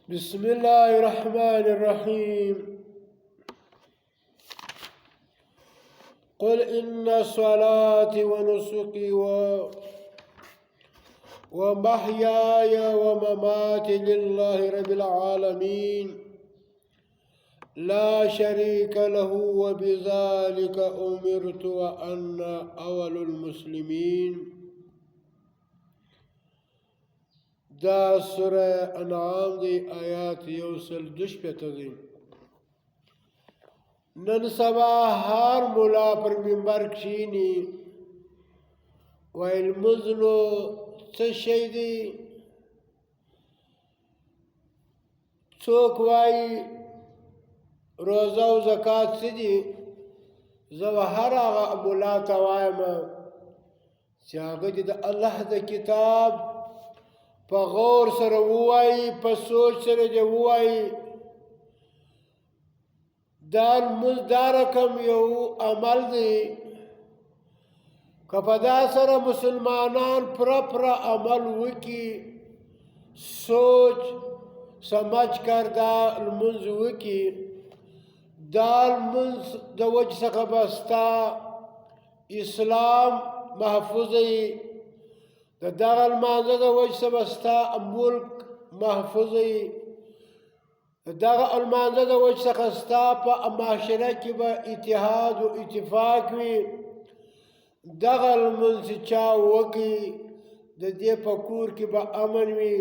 بسم الله الرحمن الرحيم قل إن صلاتي ونسكي ومحياي ومماتي لله رب العالمين لا شريك له وبذلك أمرت وأنا أول المسلمين. دا سورة انعام دی آیات یوسل دش پیتا دی. نن سبا هر مولا پر منبر کشینی ویل مزنو څه شی دی، څوک وایي روزه او زکات څه دي. زه به هر هغه مولا ته وایم چې هغه دې د الله د کتاب په غور سره ووایي، په سوچ سره دې ووایي دا لمونځ دا رقم یو عمل دی که په دا سره مسلمانان پوره عمل وکړي، سوچ سمجھ کر دا لمونځ وکړي، دا لمونځ د وجې څخه به ستا اسلام محفوظ وي، د دغه لمانځه د وجې څخه به ستا ملک محفوظ وي، د دغه لمانځه د وجې څخه ستا په معاشره کې به اتحاد و اتفاق وي. دغه لمونځ چې چا وکړي د دې په کور کې به امن وي.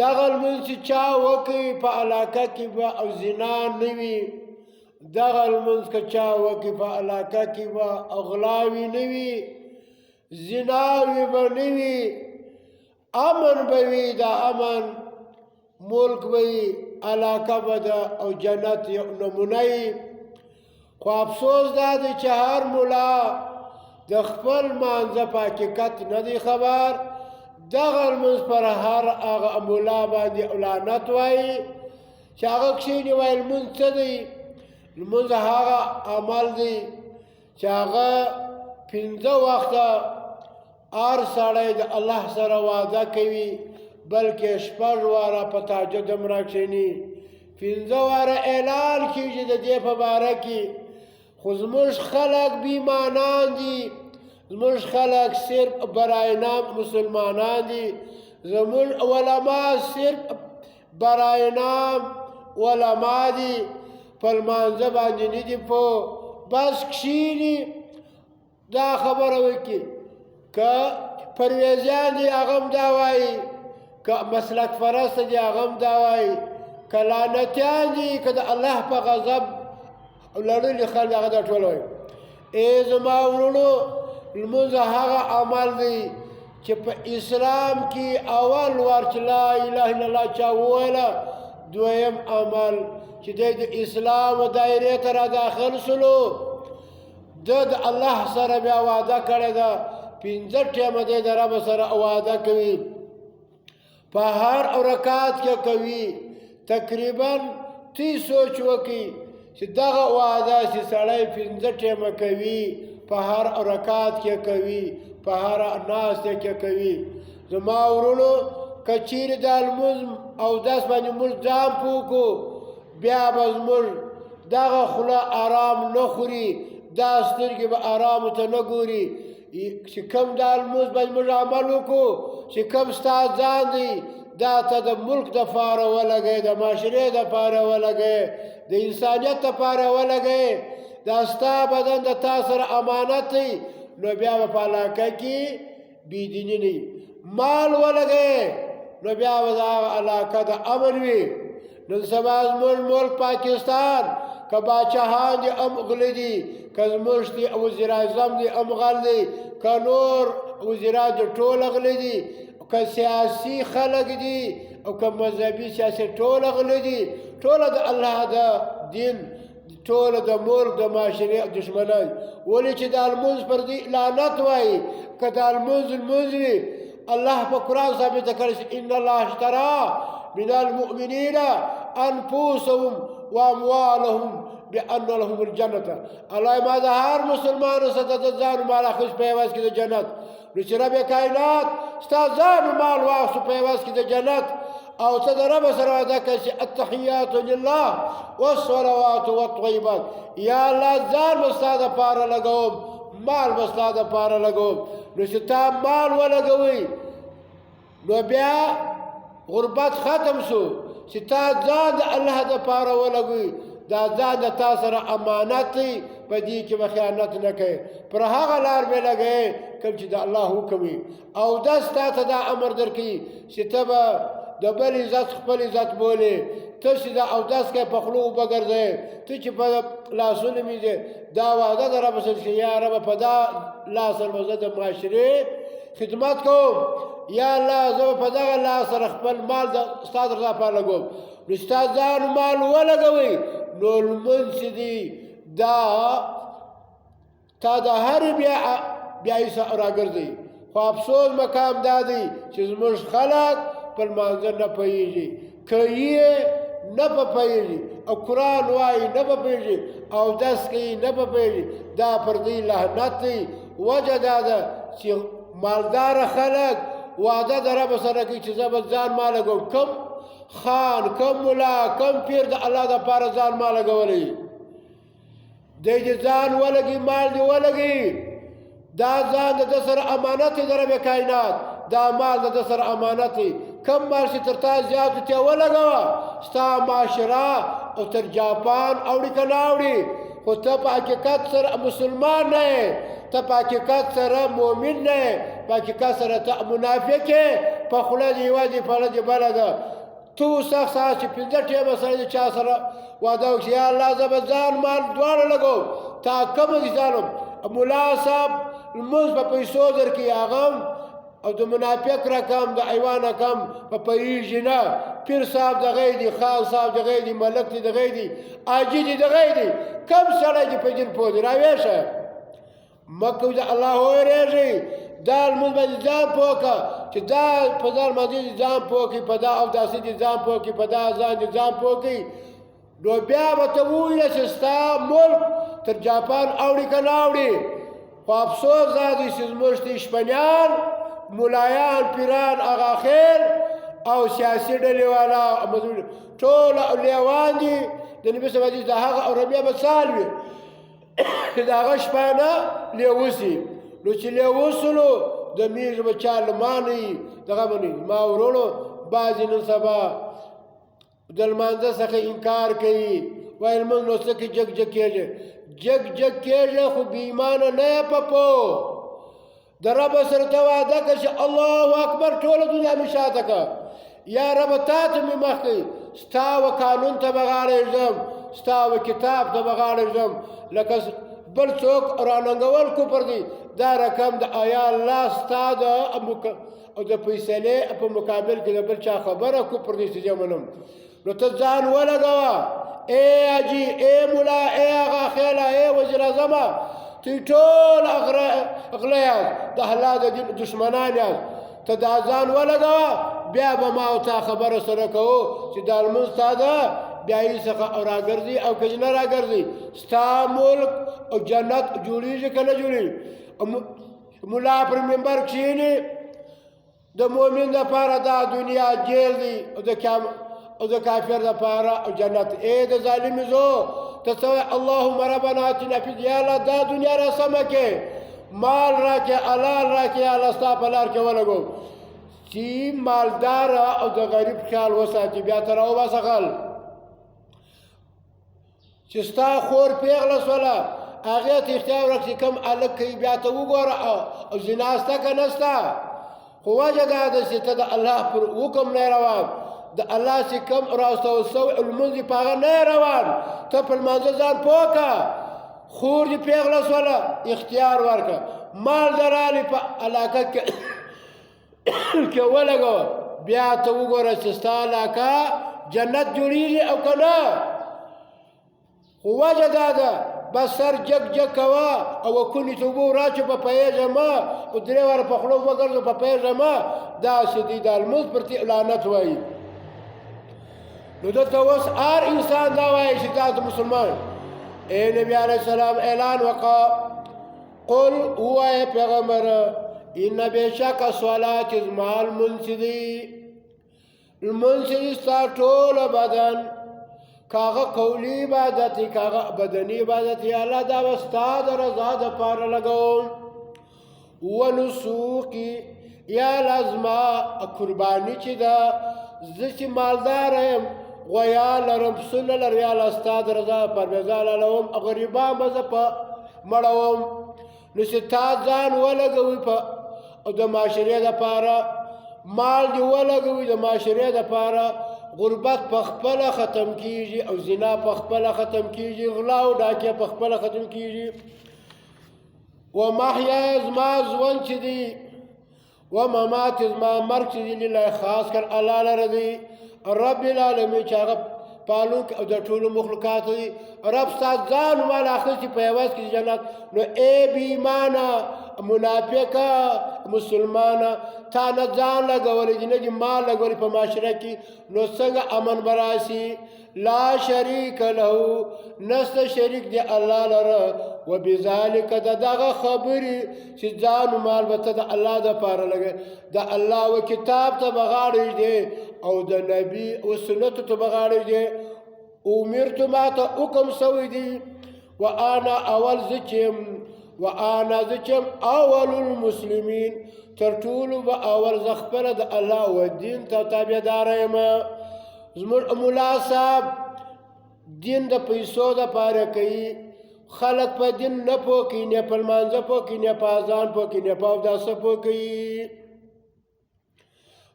دغه لمونځ چې چا وکړي په علاقه کې به زنا نه وي. دغه لمونځ که چا وکړي په علاقه کې به اغلاوي نه وي، زناوي به نه وي، امن به وي، د امن ملک به وي، علاقه به د او جنت یو نمونه وي. خو افسوس دا دی چې هر ملا د خپل مانځه په حقیقت نه دی خبر. دغه لمونځ پر هر هغه ملا باندې لعنت وایي چې هغه کښېني وایي لمونځ څه دی. لمونځ هغه عمل دی چې هغه 5 وخته هر سړی د الله سره وعده کوي، بلکې 6 واره په تهجد هم راکښېني، 5 واره اعلان کېږي د دې په باره کې. خو زموږ خلک بیمانان دي، زموږ خلک صرف برای نام مسلمانان دي، زموږ علما صرف برای نام علما دي، په لمانځه باندې نه دي پوه، بس کښېني دا خبره وکړي. که پرویزیان دي هغه هم دا وایي، که مسلک پرسته دي هغه هم دا وایي، که لعنتیان دي، که د الله په غضب لړلي خلک هغه دا ټول وایي. ای زما وروڼو، لمونځ هغه عمل دی چې په اسلام کې اول وار چې لا اله الا الله چا وویله، دویم عمل چې دی د اسلام دایرې ته را داخل سلو، د الله سره بیا وعده کړې ده، 5 ټیمه دی د رب سره وعده کوي، په هر رکعت کې کوي. تقریبا تی سوچ وکړي چې دغه وعده چې سړی 5 ټیمه کوي، په هر رکعت کې کوي، په هر ناستې کې کوي. زما وروڼو، که چیرې دا لمونځ اودس باندې موږ ځان پوه کړو، بیا به زموږ دغه خوله آرام نه خوري، دا سترګې به آرامو ته نه ګوري. چې کوم دا لمونځ باندې موږ عمل وکړو، چې کوم ستا ځان دی دا ته د ملک دپاره ولګئ، د معاشرې دپاره ولګئ، د انسانیت دپاره ولګئ، دا ستا بدن د تا سره امانت دی، نو بیا به په علاقه کې بېدیني نه وي. مال ولګئ نو بیا به د هغه علاقه د امن وي. نن سبا زموږ ملک پاکستان که باچاهان دي هم غله دي، که زموږ وزیر اعظم دي هم غل دي، که نور وزیران دي ټول غله دي، که سیاسي خلک دي او که مذهبي سیاسي ټول غله دي، ټوله د الله د دین، ټوله د ملک د معاشرې دشمنان. ولې چې دا لمونځ پر دې لعنت وایي. که دا لمونځ وي، الله په قرآن ثابته کړی چې ان الله اشترى من المؤمنین انفسهم واموالهم بان لهم الجنة. الله ما د هر مسلمانو سره د ځان مال اخیست په عوض کې د جنت. نو چې رب کائنات ستا ځان مال واخیستو په عوض کې د جنت، او ته د رب سره وعده کوې چې التحیات لله والصلوات والطیبات یا الله ځان به ستا دپاره لګوم مال به ستا دپاره لګوم نو چې تا مال ولګوئ نو بیا غربت ختم شو چې تا ځان د الله دپاره ولګوئ دا ځان د تا سره امانت دی په دې کې به خیانت نه کوې پر هغه لار به لګوې کوم چې د الله حکم وي اودس تا ته دا امر درکوي چې ته به د بل عزت خپل عزت بولې ته چې دا اودس کوې په خولو اوبه ګرځې ته چې په لاسونو مینځې دا وعده د رب سره چې یا رب په دا لاس سره به زه د معاشرې خدمت کوم یا الله زه به په دغه لاس سره خپل مال ستا د رضا لپاره لګوم نو ستا ځان مال ولګوئ نو لمونځ چې دی دا تا د هرې بیایي سره راګرځئ خو افسوس مقام دا دی چې زموږ خلک په لمانځه نه پوهېږي کوي نه په پوهېږي او قرآن وایي نه په پوهېږي اودس کوي نه په پوهېږي دا پر دوی لعنت دی وجه دا ده چې مالداره خلک وعده د رب سره کوي چې زه به ځان ما لګوم کم خان کم ملا کم پیر د الله دپاره ځان ما لګولی دی چې ځان ولګي مال دې ولګي دا ځان د ده سره امانت دی د رب کائنات دا مال د ده سره امانت دی کم مال چې تر تا زیات ته ولګوه ستا معاشره او تر جاپان اوړي که نه اوړي خو ته په حقیقت سره مسلمان نه یې ته په حقیقت سره مؤمن نه یې په حقیقت سره ته منافق یې په خوله دې یوازې په خوله دې بله ده تو سخت ساعت چې پنځه ټیمه سره د چا سره واده وکړي یا الله زه به ځان مال دواړه لګوم تا کمه دي ځانم ملا صاحب لمونځ په پیسو درکوي هغه او د منافق رقم د حیوان رقم په پوهېږي نه پیر صاحب دغه دی خان صاحب دغه دی ملک دی دغه دی حاجي دی دغه دی کم سړی چې په دین پوه دی راویښه مه کوئ د الله وویرېږئ دا لمونځ باندې ځان پوه کړه چې دا په ځان باندې دې ځان پوه کړي په دا اوداسي دې ځان پوه کړي په دا ځان دې ځان پوه کړي نو بیا به ته وویله چې ستا ملک تر جاپان اوړي که نه اوړي خو افسوس دا دی چې زموږ شپنیان ملایان پیران هغه خیر او سیاسي ډلې والا ټول لیوان دي د نبي صلی الله علیه وسلم د هغه اوربیا مثال وي د هغه شپانه لیوسي نو چې لیوسلو د میږ به چا لمانوي دغه مني ما ورونو بعضې نن سبا د لمانځه څخه انکار کوي وایي لمونځ نو څه کې جګ جګ کېږي جګ جګ کېږي خو بې ایمانه نه یې په پوه د رب سره ته وعده کړه چې الله اکبر ټوله دنیا مې شاته کړه یا رب تا ته مې مخ کړي ستا و قانون ته به غاړه ایږدم ستا و کتاب ته به غاړه ایږدم لکه بل څوک راننګول کفر دی دا رقم د آیا الله ستا د او د فیصلې په مقابل کې د بل چا خبره کفر دی چې زه منم نو ته ځان ولګوه ای حاجي ای ملا ای هغه خیله ای وزیر اعظمه تی ټول اغله یاست د الله د دین دشمنان یاست ته دا ځان ولګوه بیا به ما او تا خبره سره کوو چې دا لمونځ ستا ده بیا یې څخه او راګرځي او که نه راګرځي ستا ملک او جنت جوړېږي که نه جوړېږي ملا پر منبر کښېني د مؤمن دپاره دا دنیا جیل دی او د کافر دپاره او جنت ای د ظالمې زو ته څه وایې اللهم ربنا اتنا فی یا الله دا دنیا را سمه کې مال راکړې حلال راکړې یا الله ستا په لار کې ولګوم چې مالداره او د غریب خیال وساتي بیا ته راوباسه خل چې ستا خور پیغله شوله هغې ته اختیار ورکړه چې کوم هلک کوي بیا ته وګوره او زنا شته که نه شته خو وجه دا ده چې ته د الله پر حکم نه روان د الله چې کوم راستول سوی لمونځ دې په هغه نه روان ته په لمانځه ځان پوه کړه خور دې پیغله شوله اختیار ورکړه مال دې راغلی په علاقه کې ولګوه بیا ته وګوره چې ستا علاقه جنت جوړېږي او که نه خو وجه دا ده بس سر جګ جګ کوه او کونې ته اوبه وراچو په پهیږه مه او درې واره په خوله وګرځو په پهیږه مه داسې دی دا لمونځ پرتې لعنت وایي نو دلته اوس هر انسان دا وایي چې دا د مسلمان ای نبي علیه السلام اعلان وکړه قل ووایه پیغمبره ان بېشکه صلات زما لمونځ چې دی لمونځ چې ستا ټوله بدن کاغه قولی عبادت دی کاغه بدنی عبادت دی الله دا به ستا د رضا دپاره لګوم ونسوقي یا لازما قرباني چې ده زه چې مالدار یم غویا لرم پسونه لرم یا الله ستا د رضا دپاره بې ځان حلوم غریبان به زه په مړوم نو چې تا ځان ولګوي په د معاشرې دپاره مال دې ولګوي د معاشرې دپاره غربت په خپله ختم کیږي او زنا په خپله ختم کیږي غلا او ډاکې په خپله ختم کیږي ومحیا زما ژوند چې دی وممات زما مرګ چې دی لله خاص کر الله لره دی رب العالمین چې هغه پالونکی او د ټولو مخلوقاتو دی رب ستا ځان مال اخیستي په عوض کې جنت نو ای بې ایمانه منافقه مسلمانه تا نه ځان لګولی دي نه دي مال لګولی په معاشره کې نو څنګه امن به راسي لا شریک له نسته شریک دی الله لره وبذلک د دغه خبرې چې ځان مال به ته د الله دپاره لګوې د الله و کتاب ته به غاړه ږدې او د نبي و سنتو ته به غاړه ږدې امرتو ما ته حکم سوی دی وانا اول زچم وانا زچم اول المسلمین تر ټولو به اول زه خپله د الله و دین ته تابعدار یم زموږ ملا صاحب دین د پیسو دپاره کوي خلک په دین نه پوه کوي نه په لمانځه پوه کوي نه په اذان پوه کوي نه په اوداسه پوه کوي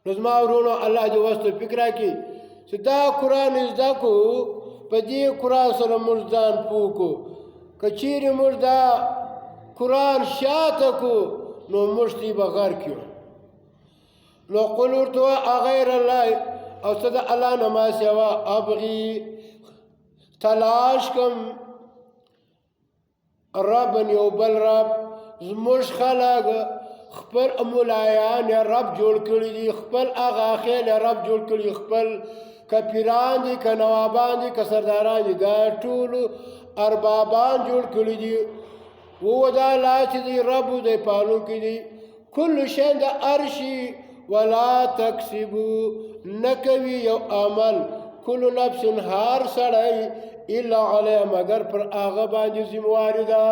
نو زما ورونو الله دې اوس توفیق راکړي چې دا قرآن زده کړو په دې قرآن سره موږ ځان پوه کړو که چیرې موږ دا قرآن شاته کړو نو موږ ته به غرق یو نو قل ورته غیر الله او څه د الله نه ما سوا ابغي تلاش کوم رب یو بل رب زموږ خلک خپل مولایان رب جوړ کړي دي خپل هغه خیل رب جوړ کړي خپل که پیران دي که نوابان دي که سرداران دي دا ټولو اربابان جوړ کړي دي ودا لا چې دی رب دی پالونکی دی کل شی د ارشي ولا تکسبو نکوي یو عمل کل نفس هر سړی الا علی مگر پر هغه باندې ذمہواری ده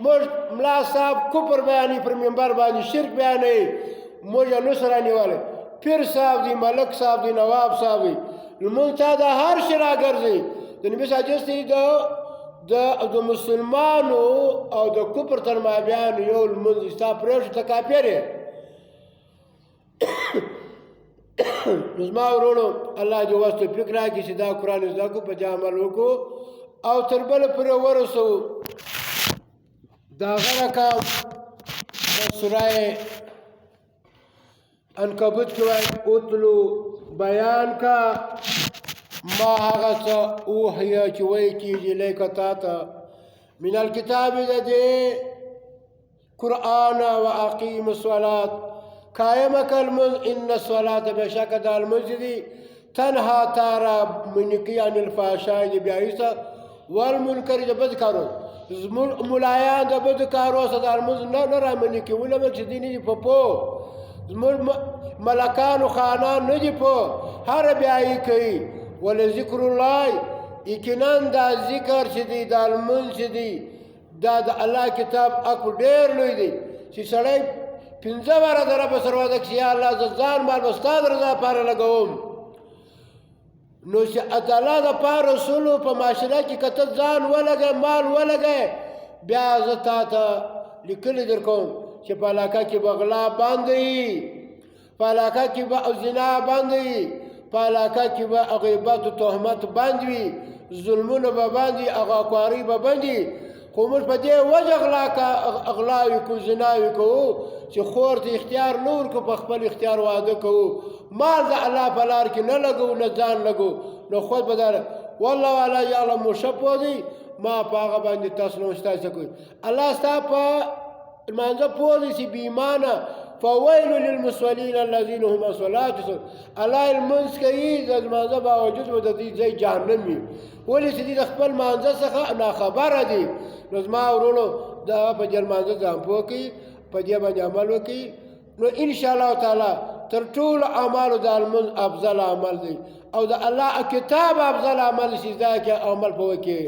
موږ ملا صاحب کفر بیانوي پر منبر باندې شرک بیانوي موږ یې نو سره نیولی پیر صاحب دی ملک صاحب دی نواب صاحب دی لمونځ ته د هر شي راګرځي د نبي صلی الله علیه وسلم د مسلمانو او د کفر تر مابین یو لمونځ ستا پرېږدي ته کافر یې نو زما ورونو الله دې اوس توفیق راکړي چې دا قرآن زده کړو په دې عمل وکړو او تر بله پورې ورسوو د هغه رقم د سوره عنکبوت کې وایي اتلو بیان کا ما هغه څه اوحیه چې وایي کېږي لیکه تا ته من الکتاب د دې قرآن و اقیم الصلات قائمه که لمونځ ان الصلات بېشکه دا لمونځ دي تنها تاره منکي عن الفحشاء د بیایسته والمنکر د بد کارو زموږ ملایان د بدو کارو څخه د لمونځ نه رامنې کوي ولې موږ چې دي نه دي په پوه زموږ ملکان و خانان نه دي پوه هر بیایي کوي ولذکر الله یقینا دا ذکر چې دی دا لمونځ چې دی دا د الله کتاب اکو ډېر لوی دی چې سړی پنځه واره د رب سره وعده کړي یا الله زه ځان مال به ستا د رضا لپاره لګوم نو چې د الله دپاره رسولو په معاشره کې که ته ځان ولګې مال ولګې بیا زه تا ته لیکلي در کوم چې په علاقه کې به غلا بند وي په علاقه کې به زنا بند وي په علاقه کې به غیبت و تهمت بند وي ظلمونه به بند وي اغاکواري به بند وي خو موږ په دې وجه اغلا وکړو زنا وکړو چې خور ته اختیار نه ورکړو په خپل اختیار واده کوو مال د الله په لار کې نه لګو نه ځان لګو نو خود به داره والله والا یعلم مو ښه پوه دی ما په هغه باندې تاسو نه ستاسو کوي الله ستا په لمانځه پوه دی چې بې ایمانه فویل للمصلین الذین هم عن صلاتهم الله لمونځ کوي د لمانځه باوجود به د دې ځای جهنم وي ولې چې دوی د خپل لمانځه څخه ناخبره دي نو زما ورونو دا په دې لمانځه ځان پوه کوي په دې باندې عمل وکړي نو انشاءالله تعالی تر ټولو اعمالو د لمونځ افضل عمل دی او د الله کتاب افضل عمل شي دا کې عمل په وکړي